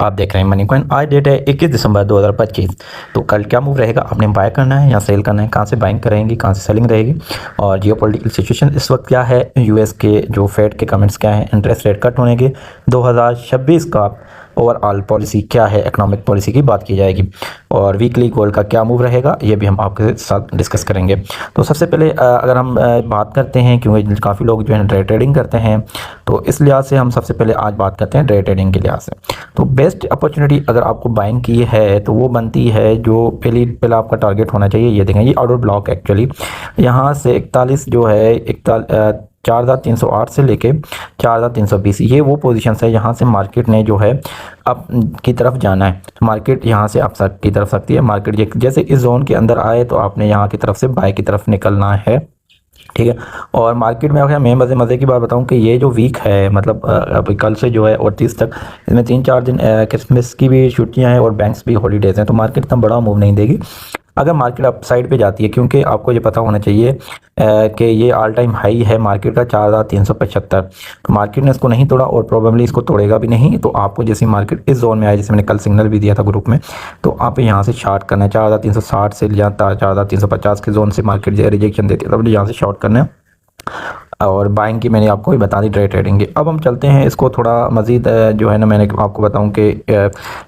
आप देख रहे हैं मनी कॉइन। आज डेट है 21 दिसंबर 2025। तो कल क्या मूव रहेगा, आपने बाय करना है या सेल करना है, कहाँ से बाइंग करेंगी, कहाँ से सेलिंग रहेगी, और जियोपॉलिटिकल सिचुएशन इस वक्त क्या है, यूएस के जो फेड के कमेंट्स क्या हैं, इंटरेस्ट रेट कट होने के 2026 का ओवरऑल पॉलिसी क्या है, इकोनॉमिक पॉलिसी की बात की जाएगी, और वीकली गोल्ड का क्या मूव रहेगा ये भी हम आपके साथ डिस्कस करेंगे। तो सबसे पहले अगर हम बात करते हैं, क्योंकि काफ़ी लोग जो है डे ट्रेडिंग करते हैं, तो इस लिहाज से हम सबसे पहले आज बात करते हैं डे ट्रेडिंग के लिहाज से। तो बेस्ट अपॉर्चुनिटी अगर आपको बाइंग की है तो वो बनती है, जो पहला आपका टारगेट होना चाहिए, ये देखें ये ऑर्डर ब्लॉक एक्चुअली यहाँ से 41 जो है 4308 से लेके 4320 ये वो पोजीशंस है, यहाँ से मार्केट ने जो है अप की तरफ जाना है। मार्केट यहाँ से अप की तरफ सकती है। मार्केट जैसे इस जोन के अंदर आए तो आपने यहाँ की तरफ से बाय की तरफ निकलना है, ठीक है। और मार्केट में अगर मैं मज़े की बात बताऊं कि ये जो वीक है, मतलब अभी कल से जो है और 30 तक, इसमें 3-4 दिन क्रिसमस की भी छुट्टियां हैं और बैंक्स भी हॉलीडेज़ हैं, तो मार्केट इतना बड़ा मूव नहीं देगी अगर मार्केट अप साइड पे जाती है, क्योंकि आपको ये पता होना चाहिए कि ये ऑल टाइम हाई है मार्केट का 4375। तो मार्केट ने इसको नहीं तोड़ा और प्रोबेबली इसको तोड़ेगा भी नहीं। तो आपको जैसी मार्केट इस जोन में आए, जैसे मैंने कल सिग्नल भी दिया था ग्रुप में, तो आप यहाँ से शॉर्ट करना है 4360 से या 4350 के जोन से मार्केट रिजेक्शन देती है, तब यहाँ से शॉर्ट करना है। और बाइंग की मैंने आपको भी बता दी, डे ट्रेडिंग की। अब हम चलते हैं इसको थोड़ा मज़ीद जो है ना, मैंने आपको बताऊं कि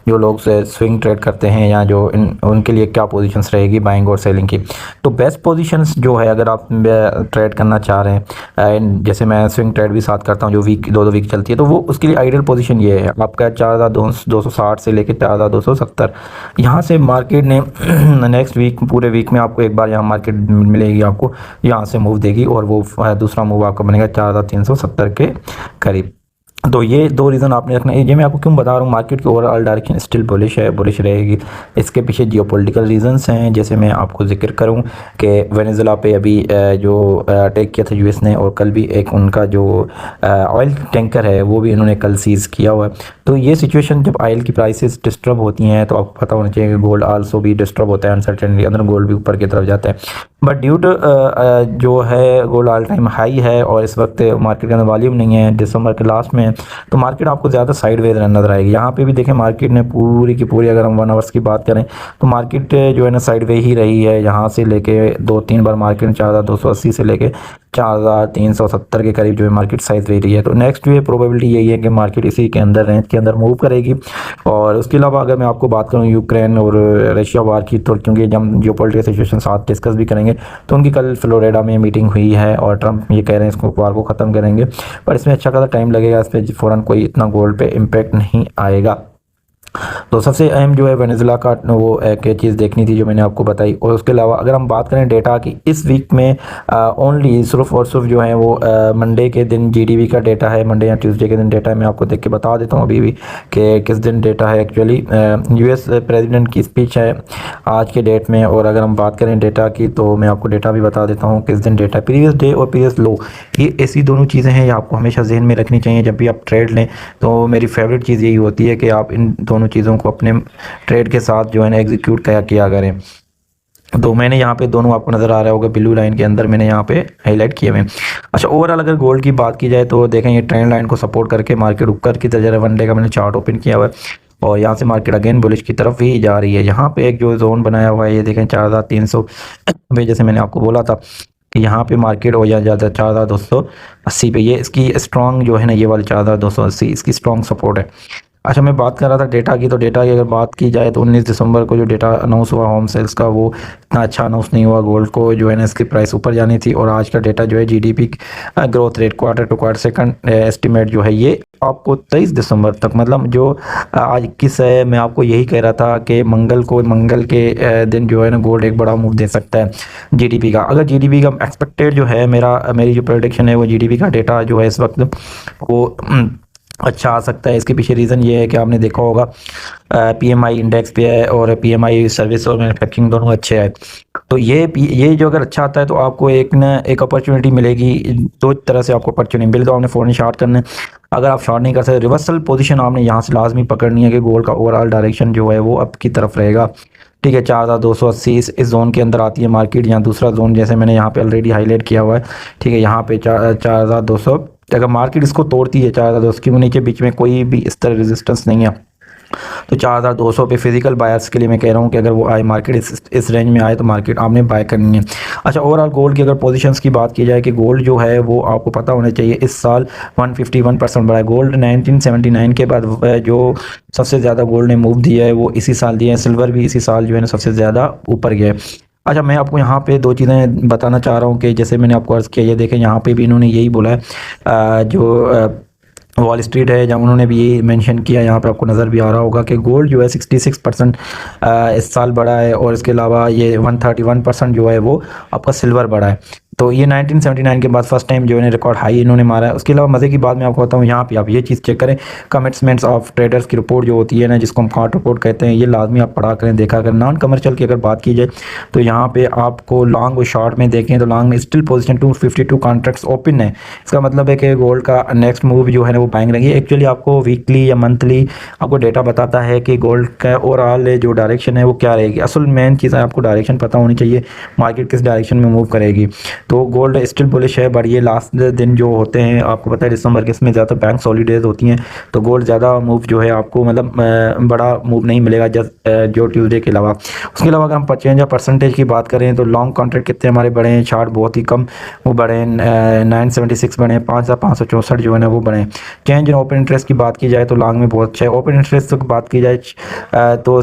जो लोग स्विंग ट्रेड करते हैं या जो उनके लिए क्या पोजीशंस रहेगी बाइंग और सेलिंग की। तो बेस्ट पोजीशंस जो है, अगर आप ट्रेड करना चाह रहे हैं, जैसे मैं स्विंग ट्रेड भी साथ करता हूं जो वीक 2-2 वीक चलती है, तो वो उसके लिए आइडियल पोजीशन ये है आपका 4260 से लेकर 4270। यहाँ से मार्केट ने नेक्स्ट वीक पूरे वीक में आपको एक बार यहाँ मार्केट मिलेगी, आपको यहाँ से मूव देगी और वो दूसरा मूव आपका बनेगा 4370 के करीब। तो ये दो रीज़न आपने रखना है। ये मैं आपको क्यों बता रहा हूँ, मार्केट की ओवरऑल डायरेक्शन स्टिल बुलिश है, बुलिश रहेगी। इसके पीछे जियोपॉलिटिकल रीजंस हैं, जैसे मैं आपको जिक्र करूँ कि वेनेजुला पे अभी जो अटैक किया था यूएस ने, और कल भी एक उनका जो ऑयल टैंकर है वो भी इन्होंने कल सीज़ किया हुआ है। तो ये सिचुएशन जब ऑयल की प्राइसेस डिस्टर्ब होती हैं तो आपको पता होना चाहिए कि गोल्ड आल्सो भी डिस्टर्ब होता है, अनसर्टेनिटी अंदर गोल्ड भी ऊपर की तरफ जाता है। बट ड्यू टू जो है गोल्ड ऑल टाइम हाई है और इस वक्त मार्केट के अंदर वॉल्यूम नहीं है, दिसंबर के लास्ट में, तो मार्केट आपको ज़्यादा साइडवेज नजर आएगी। यहाँ पे भी देखें मार्केट ने पूरी की पूरी, अगर हम 1 आवर्स की बात करें तो मार्केट जो है ना साइडवे ही रही है। यहाँ से लेके 2-3 बार मार्केट 4280 से लेके 4370 के करीब जो है मार्केट साइज दे रही है। तो नेक्स्ट जो है प्रोबेबिलिटी यही है कि मार्केट इसी के अंदर रेंज के अंदर मूव करेगी। और उसके अलावा अगर मैं आपको बात करूँ यूक्रेन और रशिया वार की, तो क्योंकि जब जियोपॉलिटिकल सिचुएशन साथ डिस्कस भी करेंगे, तो उनकी कल फ्लोरिडा में मीटिंग हुई है और ट्रंप ये कह रहे हैं इसको वार को ख़त्म करेंगे, पर इसमें अच्छा खासा टाइम लगेगा। इस पर फ़ौरन कोई इतना गोल्ड पे इम्पैक्ट नहीं आएगा। तो सबसे अहम जो है वेनेजुला का वो एक चीज़ देखनी थी जो मैंने आपको बताई। और उसके अलावा अगर हम बात करें डेटा की, इस वीक में ओनली सिर्फ और सिर्फ जो है वो मंडे के दिन जीडीपी का डेटा है, मंडे या ट्यूसडे के दिन डेटा है। मैं आपको देख के बता देता हूँ अभी भी कि किस दिन डेटा है। एक्चुअली यूएस प्रेसिडेंट की स्पीच है आज के डेट में, और अगर हम बात करें डेटा की तो मैं आपको डेटा भी बता देता हूँ किस दिन डेटा है। प्रीवियस डे और प्रीवियस लो, ये ऐसी दोनों चीज़ें हैं, ये आपको हमेशा जहन में रखनी चाहिए जब भी आप ट्रेड लें। तो मेरी फेवरेट चीज़ यही होती है कि आप इन दोनों चीज़ों को अपने ट्रेड के साथ जो है ना एग्जीक्यूट किया करें। तो मैंने यहाँ पे दोनों आपको नज़र आ रहा होगा ब्लू लाइन के अंदर मैंने यहाँ पे हाईलाइट किए हुए हैं। अच्छा, ओवरऑल अगर गोल्ड की बात की जाए तो देखें ये ट्रेंड लाइन को सपोर्ट करके मार्केट ऊपर की तरफ, वन डे का मैंने चार्ट ओपन किया हुआ है और यहाँ से मार्केट अगेन बुलिश की तरफ ही जा रही है। यहाँ पे एक जो जोन बनाया हुआ है ये देखें 4300 पे, जैसे मैंने आपको बोला था कि यहाँ पे मार्केट हो जाता है 4280 पे। ये इसकी स्ट्रॉन्ग जो है ना, ये वाली 4280 इसकी स्ट्रॉन्ग सपोर्ट है। अच्छा, मैं बात कर रहा था डेटा की, तो डेटा की अगर बात की जाए तो 19 दिसंबर को जो डेटा अनाउंस हुआ होम सेल्स का, वो इतना अच्छा अनाउंस नहीं हुआ। गोल्ड को जो है ना इसकी प्राइस ऊपर जानी थी। और आज का डेटा जो है GDP growth rate quarter to quarter second estimate जो है ये आपको 23 दिसंबर तक, मतलब जो आज 21 है, मैं आपको यही कह रहा था कि मंगल के दिन जो है ना गोल्ड एक बड़ा मूव दे सकता है जीडीपी का। अगर जीडीपी का एक्सपेक्टेड जो है मेरी जो प्रेडिक्शन है वो जीडीपी का डेटा जो है इस वक्त वो अच्छा आ सकता है। इसके पीछे रीज़न ये है कि आपने देखा होगा पीएमआई इंडेक्स पे है और पीएमआई सर्विस और मैन्युफैक्चरिंग दोनों अच्छे हैं। तो ये जो अगर अच्छा आता है तो आपको एक अपॉर्चुनिटी मिलेगी। दो तरह से आपको अपॉर्चुनिटी मिल, तो आपने फ़ौरन शॉर्ट करना है। अगर आप शॉर्ट नहीं कर सकते, रिवर्सल पोजीशन आपने यहाँ से लाजमी पकड़नी है कि गोल्ड का ओवरऑल डायरेक्शन जो है वो अप की तरफ रहेगा, ठीक है। 4280 इस जोन के अंदर आती है मार्केट। यहाँ दूसरा जोन जैसे मैंने यहाँ पे ऑलरेडी हाईलाइट किया हुआ है, ठीक है। यहाँ पे 4200, अगर मार्केट इसको तोड़ती है 4200 के नीचे बीच में कोई भी इस तरह रेजिस्टेंस नहीं है, तो 4200 पे फिजिकल बायर्स के लिए मैं कह रहा हूँ कि अगर वो आए मार्केट इस रेंज में आए तो मार्केट आपने बाय करनी है। अच्छा, ओवरऑल गोल्ड की अगर पोजीशंस की बात की जाए कि गोल्ड जो है वो आपको पता होना चाहिए इस साल 151% बढ़ा है। गोल्ड 1979 के बाद जो सबसे ज़्यादा गोल्ड ने मूव दिया है वो इसी साल दिया है। सिल्वर भी इसी साल जो है ना सबसे ज़्यादा ऊपर गया है। अच्छा, मैं आपको यहाँ पे दो चीज़ें बताना चाह रहा हूँ कि जैसे मैंने आपको अर्ज़ किया, ये देखें यहाँ पे भी इन्होंने यही बोला है, जो वॉल स्ट्रीट है जहाँ उन्होंने भी यही मेंशन किया, यहाँ पे आपको नज़र भी आ रहा होगा कि गोल्ड जो है 66% इस साल बढ़ा है, और इसके अलावा ये 131% जो है वो आपका सिल्वर बढ़ा है। तो ये 1979 के बाद फर्स्ट टाइम जो है रिकॉर्ड हाई इन्होंने मारा है। उसके अलावा मज़े की बात मैं आपको बताऊँ, यहाँ पे आप ये चीज़ चेक करें, कमिटमेंट्स ऑफ ट्रेडर्स की रिपोर्ट जो होती है ना, जिसको हम कॉन्ट रिपोर्ट कहते हैं, ये लाजमी आप पढ़ा करें, देखा करें। नॉन कमर्शियल की अगर बात की जाए तो यहाँ पे आपको लॉन्ग और शॉर्ट में देखें तो लॉन्ग में स्टिल पोजीशन 252 कॉन्ट्रैक्ट्स ओपन है। इसका मतलब है कि गोल्ड का नेक्स्ट मूव जो है ना वो बाइंग रहेगी। एक्चुअली आपको वीकली या मंथली आपको डेटा बताता है कि गोल्ड का ओवरऑल जो डायरेक्शन है वो क्या रहेगी। असल मेन चीज़ है आपको डायरेक्शन पता होनी चाहिए, मार्केट किस डायरेक्शन में मूव करेगी। तो गोल्ड स्टिल बुलिश है, बट ये लास्ट दिन जो होते हैं आपको पता है दिसंबर के, इसमें ज़्यादा बैंक हॉलीडेज होती हैं, तो गोल्ड ज़्यादा मूव जो है आपको मतलब बड़ा मूव नहीं मिलेगा जो ट्यूसडे के अलावा। उसके अलावा अगर हम परचेंज या परसेंटेज की बात करें तो लॉन्ग कॉन्ट्रैक्ट कितने हमारे बढ़े हैं, शार्ट बहुत ही कम वो बढ़े हैं, 976 बढ़े हैं, 5564 जो है ना वो बढ़े हैं। चेंज इन ओपन इंटरेस्ट की बात की जाए तो लॉन्ग में बहुत अच्छा है। ओपन इंटरेस्ट की बात की जाए तो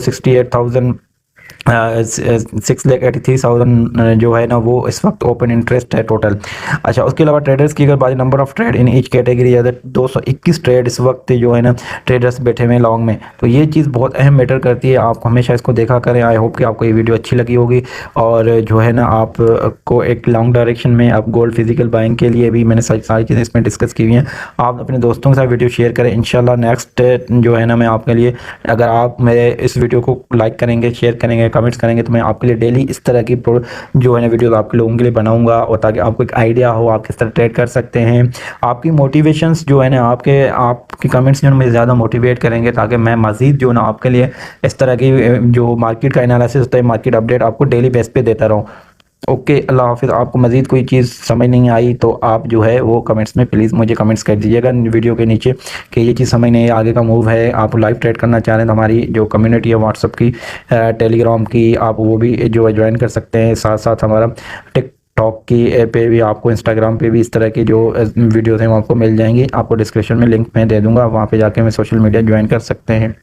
6,83,000 जो है ना वो इस वक्त ओपन इंटरेस्ट है टोटल। अच्छा, उसके अलावा ट्रेडर्स की अगर बात, number of trade in each category है 221 ट्रेड इस वक्त जो है ना ट्रेडर्स बैठे हुए हैं लॉन्ग में। तो ये चीज़ बहुत अहम मैटर करती है, आप हमेशा इसको देखा करें। आई होप कि आपको ये वीडियो अच्छी लगी होगी, और जो है ना आपको एक लॉन्ग डायरेक्शन में आप गोल्ड फिजिकल बाइंग के लिए भी मैंने सारी चीज़ें इसमें डिस्कस की हुई हैं। आप अपने दोस्तों के साथ वीडियो शेयर करें। इंशाल्लाह नेक्स्ट जो है ना मैं आपके लिए, अगर आप मेरे इस वीडियो को लाइक करेंगे, शेयर करेंगे, कमेंट्स करेंगे, तो मैं आपके लिए डेली इस तरह की जो है ना वीडियो आपके लोगों के लिए बनाऊंगा, और ताकि आपको एक आइडिया हो आप किस तरह ट्रेड कर सकते हैं। आपकी मोटिवेशंस जो है ना आपके कमेंट्स जो मुझे ज़्यादा मोटिवेट करेंगे, ताकि मैं मज़ीद जो ना आपके लिए इस तरह की जो मार्केट का एनालिसिस होता है, मार्केट अपडेट आपको डेली बेस पे देता रहूँ। ओके, अल्लाह हाफिज़। आपको मज़ीद कोई चीज़ समझ नहीं आई तो आप जो है वो कमेंट्स में प्लीज़ मुझे कमेंट्स कर दीजिएगा वीडियो के नीचे कि ये चीज़ समझ नहीं है, आगे का मूव है। आप लाइव ट्रेड करना चाह रहे हैं तो हमारी जो कम्युनिटी है व्हाट्सअप की, टेलीग्राम की, आप वो भी जो है ज्वाइन कर सकते हैं। साथ साथ हमारा टिकटॉक की पे भी, आपको इंस्टाग्राम पे भी इस तरह की जो वीडियोज़ हैं वो आपको मिल जाएंगी। आपको डिस्क्रिप्शन में लिंक मैं दे दूँगा, वहाँ पर जाके मैं सोशल मीडिया ज्वाइन कर सकते हैं।